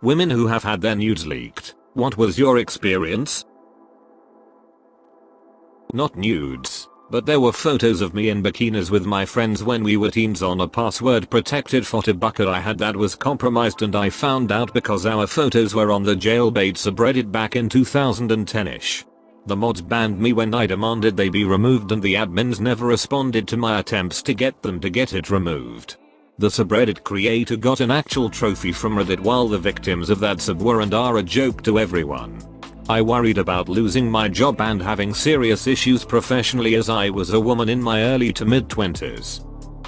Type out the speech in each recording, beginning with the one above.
Women who have had their nudes leaked. What was your experience? Not nudes, but there were photos of me in bikinis with my friends when we were teens on a password protected photo bucket I had that was compromised, and I found out because our photos were on the jailbait subreddit back in 2010ish. The mods banned me when I demanded they be removed, and the admins never responded to my attempts to get them to get it removed. The subreddit creator got an actual trophy from Reddit, while the victims of that sub were and are a joke to everyone. I worried about losing my job and having serious issues professionally as I was a woman in my early to mid 20s.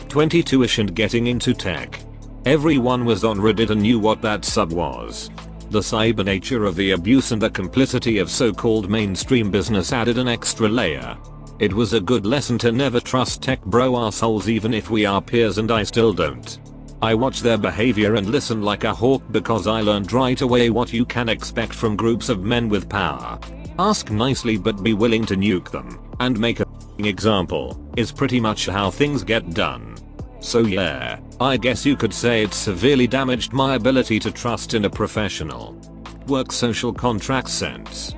22ish and getting into tech. Everyone was on Reddit and knew what that sub was. The cyber nature of the abuse and the complicity of so-called mainstream business added an extra layer. It was a good lesson to never trust tech bro assholes even if we are peers, and I still don't. I watch their behavior and listen like a hawk because I learned right away what you can expect from groups of men with power. Ask nicely but be willing to nuke them, and make a example, is pretty much how things get done. So yeah, I guess you could say it severely damaged my ability to trust in a professional work social contract sense.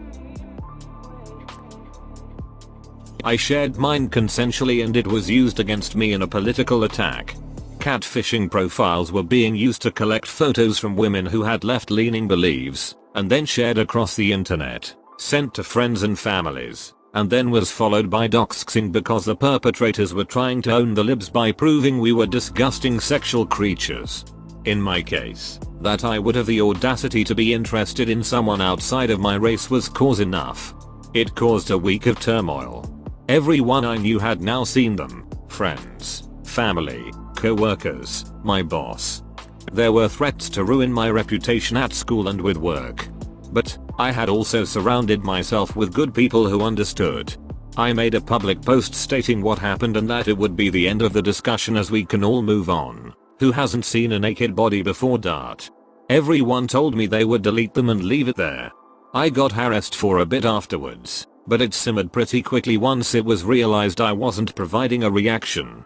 I shared mine consensually and it was used against me in a political attack. Catfishing profiles were being used to collect photos from women who had left-leaning beliefs, and then shared across the internet, sent to friends and families, and then was followed by doxing because the perpetrators were trying to own the libs by proving we were disgusting sexual creatures. In my case, that I would have the audacity to be interested in someone outside of my race was cause enough. It caused a week of turmoil. Everyone I knew had now seen them, friends, family, co-workers, my boss. There were threats to ruin my reputation at school and with work. But I had also surrounded myself with good people who understood. I made a public post stating what happened and that it would be the end of the discussion as we can all move on. Who hasn't seen a naked body before? Everyone told me they would delete them and leave it there. I got harassed for a bit afterwards, but it simmered pretty quickly once it was realized I wasn't providing a reaction.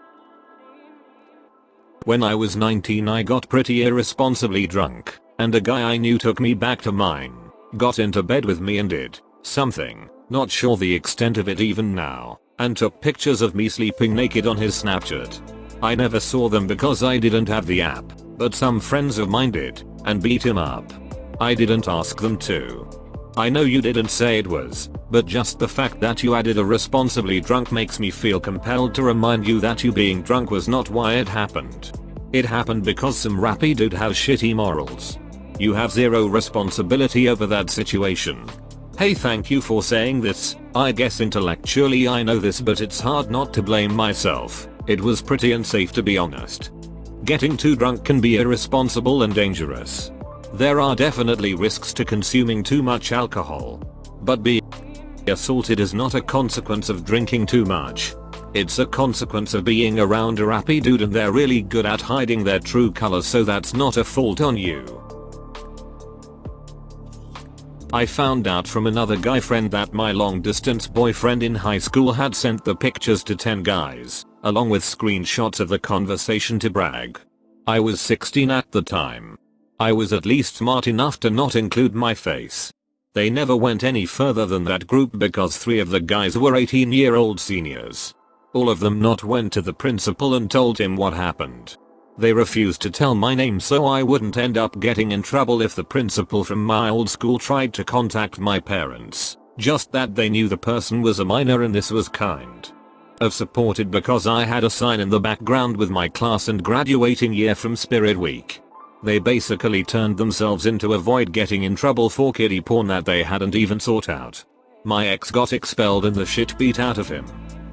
When I was 19 I got pretty irresponsibly drunk, and a guy I knew took me back to mine, got into bed with me and did something, not sure the extent of it even now, and took pictures of me sleeping naked on his Snapchat. I never saw them because I didn't have the app, but some friends of mine did, and beat him up. I didn't ask them to. I know you didn't say it was, but just the fact that you added a responsibly drunk makes me feel compelled to remind you that you being drunk was not why it happened. It happened because some rappy dude has shitty morals. You have zero responsibility over that situation. Hey, thank you for saying this. I guess intellectually I know this, but it's hard not to blame myself. It was pretty unsafe, to be honest. Getting too drunk can be irresponsible and dangerous. There are definitely risks to consuming too much alcohol. But being assaulted is not a consequence of drinking too much. It's a consequence of being around a rappy dude and they're really good at hiding their true colors, so that's not a fault on you. I found out from another guy friend that my long distance boyfriend in high school had sent the pictures to 10 guys, along with screenshots of the conversation to brag. I was 16 at the time. I was at least smart enough to not include my face. They never went any further than that group because 3 of the guys were 18-year-old seniors. All of them not went to the principal and told him what happened. They refused to tell my name so I wouldn't end up getting in trouble if the principal from my old school tried to contact my parents. Just that they knew the person was a minor, and this was kind of supported because I had a sign in the background with my class and graduating year from Spirit Week. They basically turned themselves in to avoid getting in trouble for kiddie porn that they hadn't even sought out. My ex got expelled and the shit beat out of him.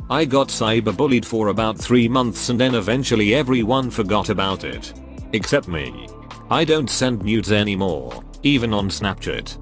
I got cyberbullied for about 3 months and then eventually everyone forgot about it. Except me. I don't send nudes anymore, even on Snapchat.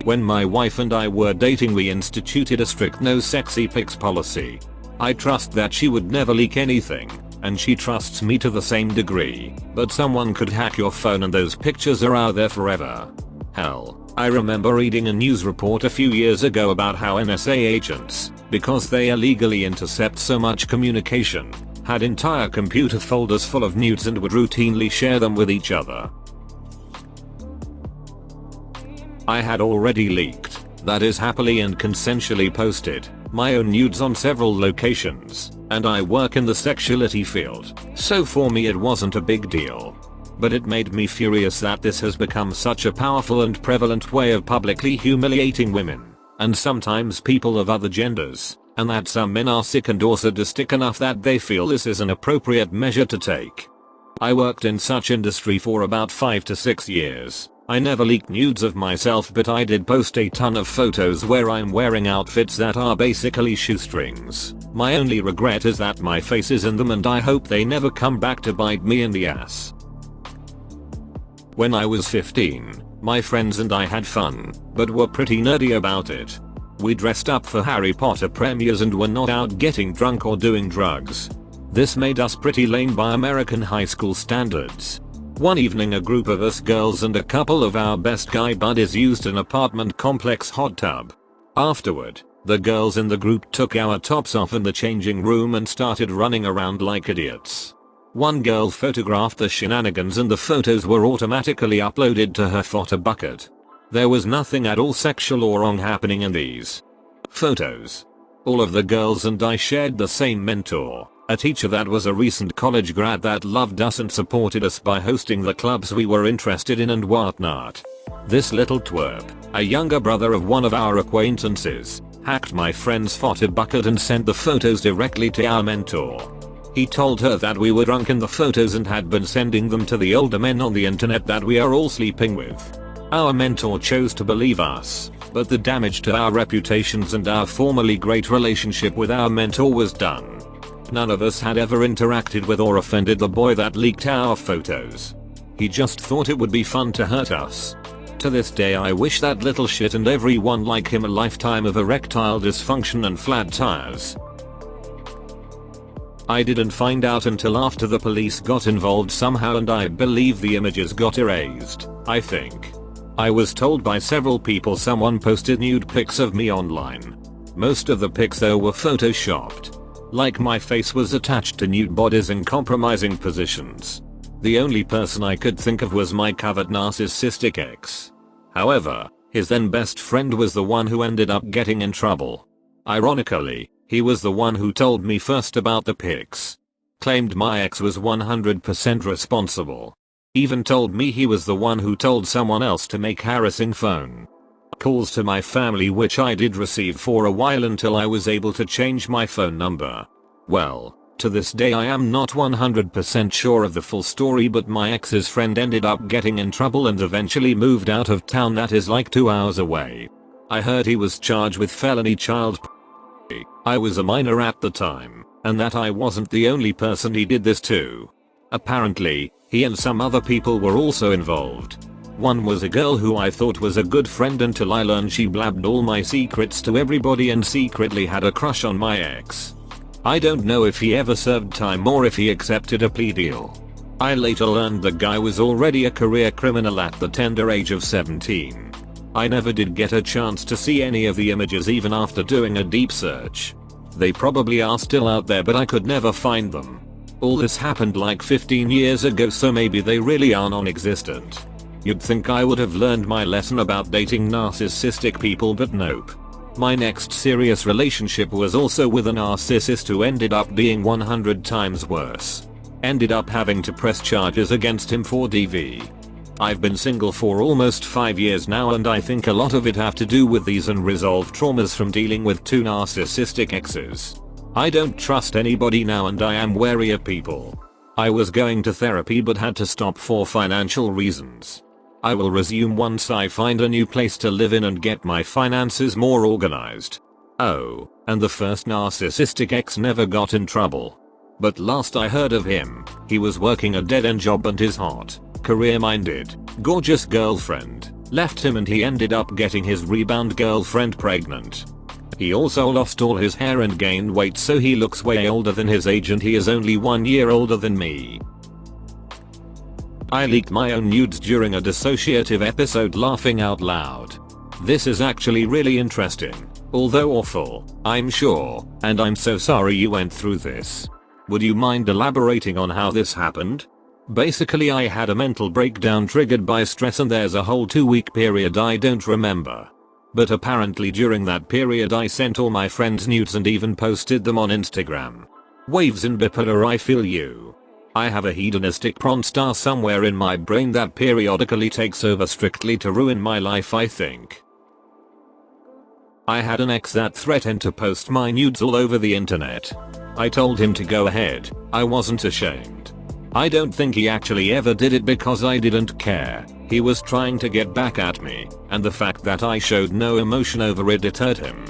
When my wife and I were dating we instituted a strict no sexy pics policy. I trust that she would never leak anything, and she trusts me to the same degree, but someone could hack your phone and those pictures are out there forever. Hell, I remember reading a news report a few years ago about how NSA agents, because they illegally intercept so much communication, had entire computer folders full of nudes and would routinely share them with each other. I had already leaked, that is happily and consensually posted, my own nudes on several locations, and I work in the sexuality field, so for me it wasn't a big deal. But it made me furious that this has become such a powerful and prevalent way of publicly humiliating women, and sometimes people of other genders, and that some men are sick and or sadistic enough that they feel this is an appropriate measure to take. I worked in such industry for about 5 to 6 years. I never leaked nudes of myself, but I did post a ton of photos where I'm wearing outfits that are basically shoestrings. My only regret is that my face is in them, and I hope they never come back to bite me in the ass. When I was 15, my friends and I had fun, but were pretty nerdy about it. We dressed up for Harry Potter premieres and were not out getting drunk or doing drugs. This made us pretty lame by American high school standards. One evening a group of us girls and a couple of our best guy buddies used an apartment complex hot tub. Afterward, the girls in the group took our tops off in the changing room and started running around like idiots. One girl photographed the shenanigans and the photos were automatically uploaded to her photo bucket. There was nothing at all sexual or wrong happening in these photos. All of the girls and I shared the same mentor, a teacher that was a recent college grad that loved us and supported us by hosting the clubs we were interested in and whatnot. This little twerp, a younger brother of one of our acquaintances, hacked my friend's photo bucket and sent the photos directly to our mentor. He told her that we were drunk in the photos and had been sending them to the older men on the internet that we are all sleeping with. Our mentor chose to believe us, but the damage to our reputations and our formerly great relationship with our mentor was done. None of us had ever interacted with or offended the boy that leaked our photos. He just thought it would be fun to hurt us. To this day I wish that little shit and everyone like him a lifetime of erectile dysfunction and flat tires. I didn't find out until after the police got involved somehow, and I believe the images got erased, I think. I was told by several people someone posted nude pics of me online. Most of the pics though were photoshopped. Like my face was attached to nude bodies in compromising positions. The only person I could think of was my covert narcissistic ex. However, his then best friend was the one who ended up getting in trouble. Ironically, he was the one who told me first about the pics. Claimed my ex was 100% responsible. Even told me he was the one who told someone else to make harassing phone calls to my family, which I did receive for a while until I was able to change my phone number. Well, to this day I am not 100% sure of the full story, but my ex's friend ended up getting in trouble and eventually moved out of town that is like 2 hours away. I heard he was charged with felony child pornography. I was a minor at the time, and that I wasn't the only person he did this to. Apparently, he and some other people were also involved. One was a girl who I thought was a good friend until I learned she blabbed all my secrets to everybody and secretly had a crush on my ex. I don't know if he ever served time or if he accepted a plea deal. I later learned the guy was already a career criminal at the tender age of 17. I never did get a chance to see any of the images even after doing a deep search. They probably are still out there, but I could never find them. All this happened like 15 years ago, so maybe they really are non-existent. You'd think I would have learned my lesson about dating narcissistic people, but nope. My next serious relationship was also with a narcissist who ended up being 100 times worse. Ended up having to press charges against him for DV. I've been single for almost 5 years now, and I think a lot of it have to do with these unresolved traumas from dealing with 2 narcissistic exes. I don't trust anybody now, and I am wary of people. I was going to therapy but had to stop for financial reasons. I will resume once I find a new place to live in and get my finances more organized. Oh, and the first narcissistic ex never got in trouble. But last I heard of him, he was working a dead-end job and his hot, career-minded, gorgeous girlfriend left him, and he ended up getting his rebound girlfriend pregnant. He also lost all his hair and gained weight, so he looks way older than his age, and he is only 1 year older than me. I leaked my own nudes during a dissociative episode, laughing out loud. This is actually really interesting, although awful, I'm sure, and I'm so sorry you went through this. Would you mind elaborating on how this happened? Basically I had a mental breakdown triggered by stress and there's a whole 2-week period I don't remember. But apparently during that period I sent all my friends nudes and even posted them on Instagram. Waves in bipolar, I feel you. I have a hedonistic porn star somewhere in my brain that periodically takes over strictly to ruin my life, I think. I had an ex that threatened to post my nudes all over the internet. I told him to go ahead, I wasn't ashamed. I don't think he actually ever did it because I didn't care. He was trying to get back at me, and the fact that I showed no emotion over it deterred him.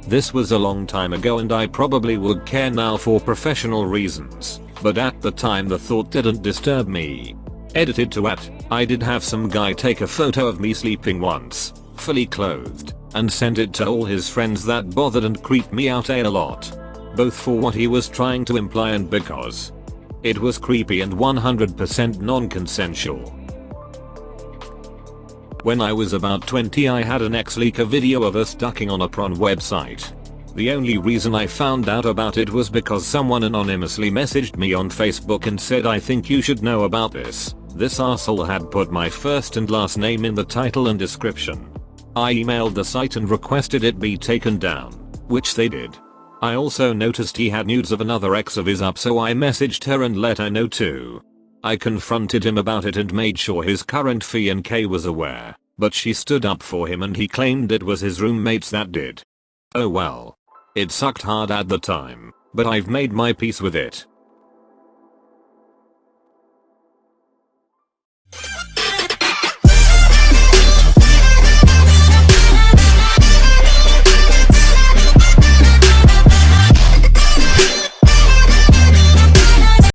This was a long time ago and I probably would care now for professional reasons, but at the time the thought didn't disturb me. Edited to @ I did have some guy take a photo of me sleeping once, fully clothed, and send it to all his friends. That bothered and creeped me out a lot. Both for what he was trying to imply and because it was creepy and 100% non-consensual. When I was about 20 I had an ex leak a video of us ducking on a porn website. The only reason I found out about it was because someone anonymously messaged me on Facebook and said, I think you should know about this. This arsehole had put my first and last name in the title and description. I emailed the site and requested it be taken down, which they did. I also noticed he had nudes of another ex of his up, so I messaged her and let her know too. I confronted him about it and made sure his current fiancé was aware, but she stood up for him and he claimed it was his roommates that did. Oh well. It sucked hard at the time, but I've made my peace with it.